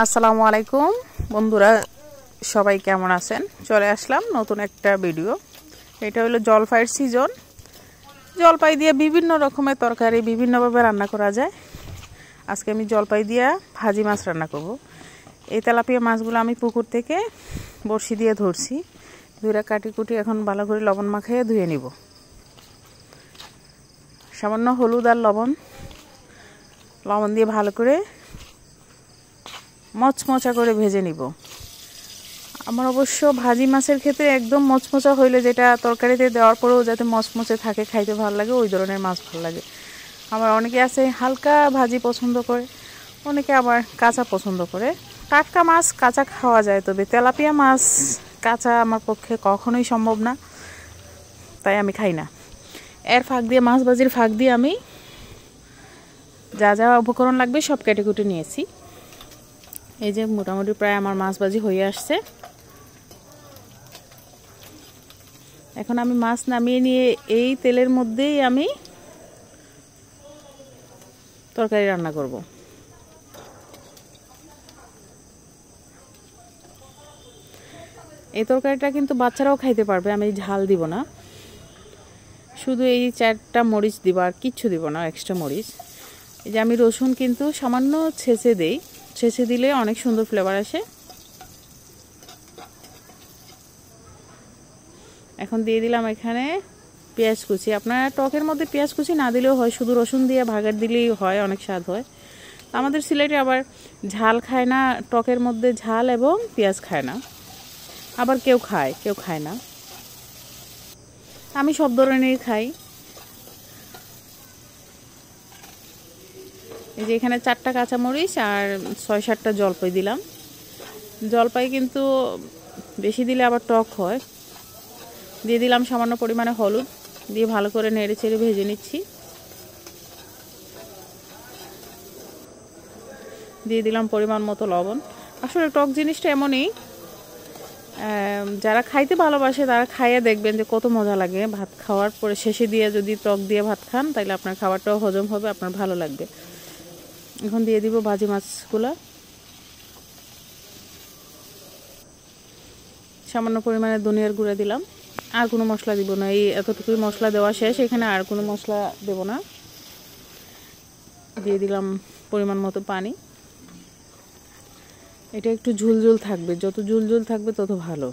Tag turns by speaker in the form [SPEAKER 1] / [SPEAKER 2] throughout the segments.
[SPEAKER 1] আসসালামু আলাইকুম বন্ধুরা, সবাই কেমন আছেন? চলে আসলাম নতুন একটা ভিডিও। এটা হলো জলপাইয়ের সিজন। জলপাই দিয়ে বিভিন্ন রকমের তরকারি বিভিন্নভাবে রান্না করা যায়। আজকে আমি জলপাই দিয়ে ভাজি মাছ রান্না করব। এই তেলাপিয়া মাছগুলো আমি পুকুর থেকে বড়শি দিয়ে ধরছি। ধুয়ে কাটি কুটি এখন ভালো করে লবণ মাখিয়ে ধুয়ে নিব। সামান্য হলুদ আর লবণ দিয়ে ভালো করে মচমচা করে ভেজে নিব। আমার অবশ্য ভাজি মাছের ক্ষেত্রে একদম মচমচা হইলে, যেটা তরকারিতে দেওয়ার পরেও যাতে মচমচে থাকে, খাইতে ভালো লাগে, ওই ধরনের মাছ ভালো লাগে। আবার অনেকে আছে হালকা ভাজি পছন্দ করে, অনেকে আবার কাঁচা পছন্দ করে। টাটকা মাছ কাঁচা খাওয়া যায়, তবে তেলাপিয়া মাছ কাঁচা আমার পক্ষে কখনোই সম্ভব না, তাই আমি খাই না। এর ফাঁক দিয়ে, মাছ ভাজির ফাঁক দিয়ে আমি যা যা উপকরণ লাগবে সব কেটে কুটে নিয়েছি। এই যে মোটামুটি প্রায় আমার মাছ ভাজি হয়ে আসছে। এখন আমি মাছ নামিয়ে নিয়ে এই তেলের মধ্যেই আমি তরকারি রান্না করব। এই তরকারিটা কিন্তু বাচ্চারাও খাইতে পারবে, আমি ঝাল দিব না, শুধু এই 4টা মরিচ দিব, আর কিচ্ছু দিব না এক্সট্রা মরিচ। এই যে আমি রসুন কিন্তু সামান্য ছেঁচে দেই, ছেঁচে দিলে অনেক সুন্দর ফ্লেভার আসে। এখন দিয়ে দিলাম এখানে পেঁয়াজ কুচি। আপনারা টকের মধ্যে পেঁয়াজ কুচি না দিলেও হয়, শুধু রসুন দিয়ে ভাগার দিলেই হয়, অনেক স্বাদ হয়। আমাদের সিলেটে আবার ঝাল খায় না, টকের মধ্যে ঝাল এবং পেঁয়াজ খায় না। আবার কেউ খায়, কেউ খায় না। আমি সব ধরনেরই খাই। এই যে এখানে 4টা কাঁচামরিচ আর 6-7টা জলপাই দিলাম। জলপাই কিন্তু বেশি দিলে আবার টক হয়। দিয়ে দিলাম সামান্য পরিমাণে হলুদ, দিয়ে ভালো করে নেড়ে চেড়ে ভেজে নিচ্ছি। দিয়ে দিলাম পরিমাণ মতো লবণ। আসলে টক জিনিসটা এমনই, যারা খাইতে ভালোবাসে তারা খাইয়ে দেখবেন যে কত মজা লাগে। ভাত খাওয়ার পরে শেষে দিয়ে যদি টক দিয়ে ভাত খান, তাহলে আপনার খাবারটাও হজম হবে, আপনার ভালো লাগবে। এখন দিয়ে দিব ভাজি মাছগুলা। সামান্য পরিমাণে ধনিয়ার গুঁড়া দিলাম। আর কোনো মশলা দিব না, এই এতটুকুই মশলা দেওয়া শেষ, এখানে আর কোনো মশলা দেব না। দিয়ে দিলাম পরিমাণ মতো পানি। এটা একটু ঝুলঝুল থাকবে, যত ঝুলঝুল থাকবে তত ভালো।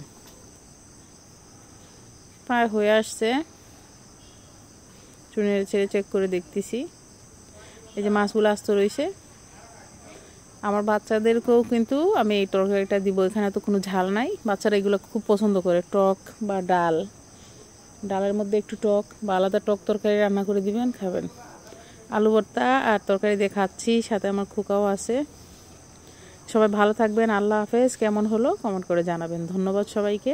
[SPEAKER 1] প্রায় হয়ে আসছে, চুনে ছেড়ে চেক করে দেখতেছি। এই যে মাছগুলো আস্ত রয়েছে। আমার বাচ্চাদেরকেও কিন্তু আমি এই তরকারিটা দিব, এখানে তো কোনো ঝাল নাই। বাচ্চারা এগুলো খুব পছন্দ করে, টক বা ডালের মধ্যে একটু টক বা আলাদা টক তরকারি রান্না করে দিবেন, খাবেন। আলু ভর্তা আর তরকারি দিয়ে খাচ্ছি, সাথে আমার খোকাও আছে। সবাই ভালো থাকবেন, আল্লাহ হাফেজ। কেমন হলো কমেন্ট করে জানাবেন। ধন্যবাদ সবাইকে।